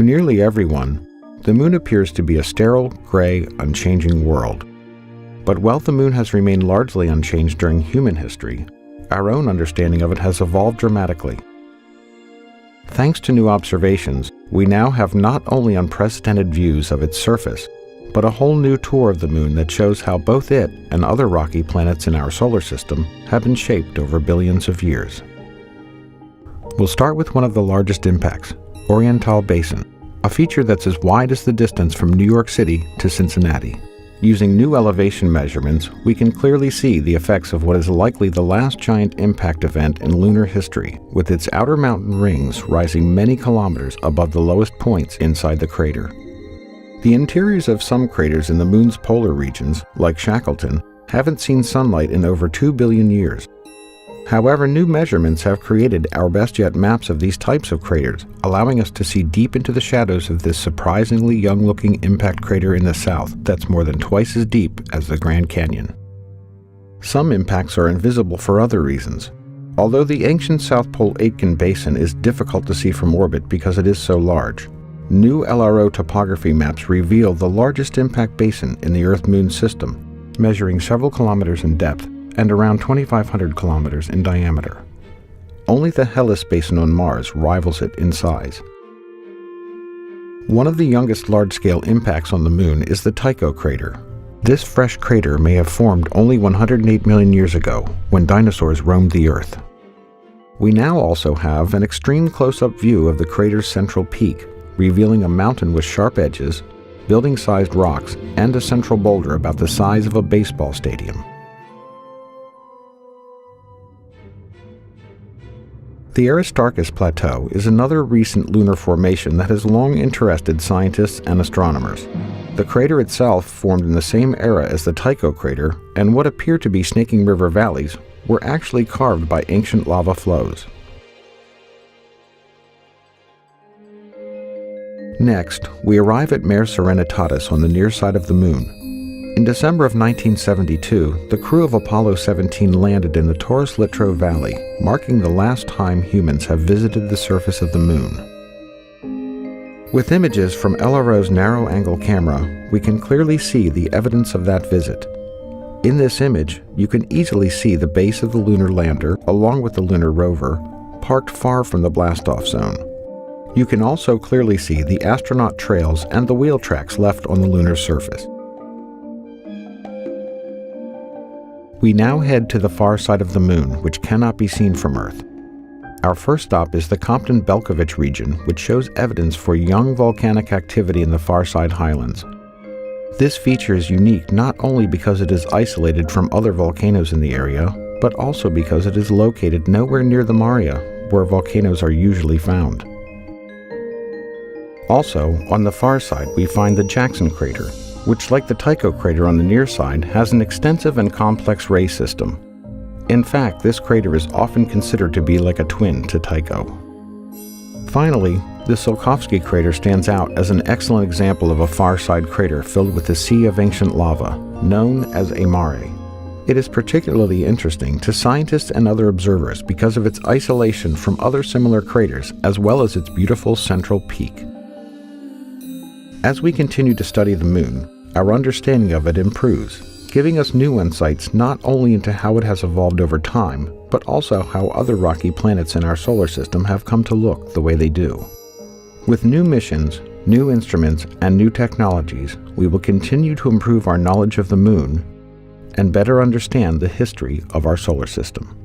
To nearly everyone, the Moon appears to be a sterile, gray, unchanging world. But while the Moon has remained largely unchanged during human history, our own understanding of it has evolved dramatically. Thanks to new observations, we now have not only unprecedented views of its surface, but a whole new tour of the Moon that shows how both it and other rocky planets in our solar system have been shaped over billions of years. We'll start with one of the largest impacts, Oriental Basin, a feature that's as wide as the distance from New York City to Cincinnati. Using new elevation measurements, we can clearly see the effects of what is likely the last giant impact event in lunar history, with its outer mountain rings rising many kilometers above the lowest points inside the crater. The interiors of some craters in the Moon's polar regions, like Shackleton, haven't seen sunlight in over 2 billion years. However, new measurements have created our best yet maps of these types of craters, allowing us to see deep into the shadows of this surprisingly young-looking impact crater in the south that's more than twice as deep as the Grand Canyon. Some impacts are invisible for other reasons. Although the ancient South Pole Aitken Basin is difficult to see from orbit because it is so large, new LRO topography maps reveal the largest impact basin in the Earth-Moon system, measuring several kilometers in depth and around 2,500 kilometers in diameter. Only the Hellas Basin on Mars rivals it in size. One of the youngest large-scale impacts on the Moon is the Tycho crater. This fresh crater may have formed only 108 million years ago, when dinosaurs roamed the Earth. We now also have an extreme close-up view of the crater's central peak, revealing a mountain with sharp edges, building-sized rocks, and a central boulder about the size of a baseball stadium. The Aristarchus Plateau is another recent lunar formation that has long interested scientists and astronomers. The crater itself formed in the same era as the Tycho crater, and what appear to be snaking river valleys were actually carved by ancient lava flows. Next, we arrive at Mare Serenitatis on the near side of the Moon. In December of 1972, the crew of Apollo 17 landed in the Taurus Littrow Valley, marking the last time humans have visited the surface of the Moon. With images from LRO's narrow-angle camera, we can clearly see the evidence of that visit. In this image, you can easily see the base of the lunar lander, along with the lunar rover, parked far from the blastoff zone. You can also clearly see the astronaut trails and the wheel tracks left on the lunar surface. We now head to the far side of the Moon, which cannot be seen from Earth. Our first stop is the Compton-Belkovich region, which shows evidence for young volcanic activity in the far side highlands. This feature is unique not only because it is isolated from other volcanoes in the area, but also because it is located nowhere near the Maria, where volcanoes are usually found. Also, on the far side, we find the Jackson crater, which, like the Tycho crater on the near side, has an extensive and complex ray system. In fact, this crater is often considered to be like a twin to Tycho. Finally, the Tsiolkovsky crater stands out as an excellent example of a far-side crater filled with a sea of ancient lava, known as a mare. It is particularly interesting to scientists and other observers because of its isolation from other similar craters, as well as its beautiful central peak. As we continue to study the Moon, our understanding of it improves, giving us new insights not only into how it has evolved over time, but also how other rocky planets in our solar system have come to look the way they do. With new missions, new instruments, and new technologies, we will continue to improve our knowledge of the Moon and better understand the history of our solar system.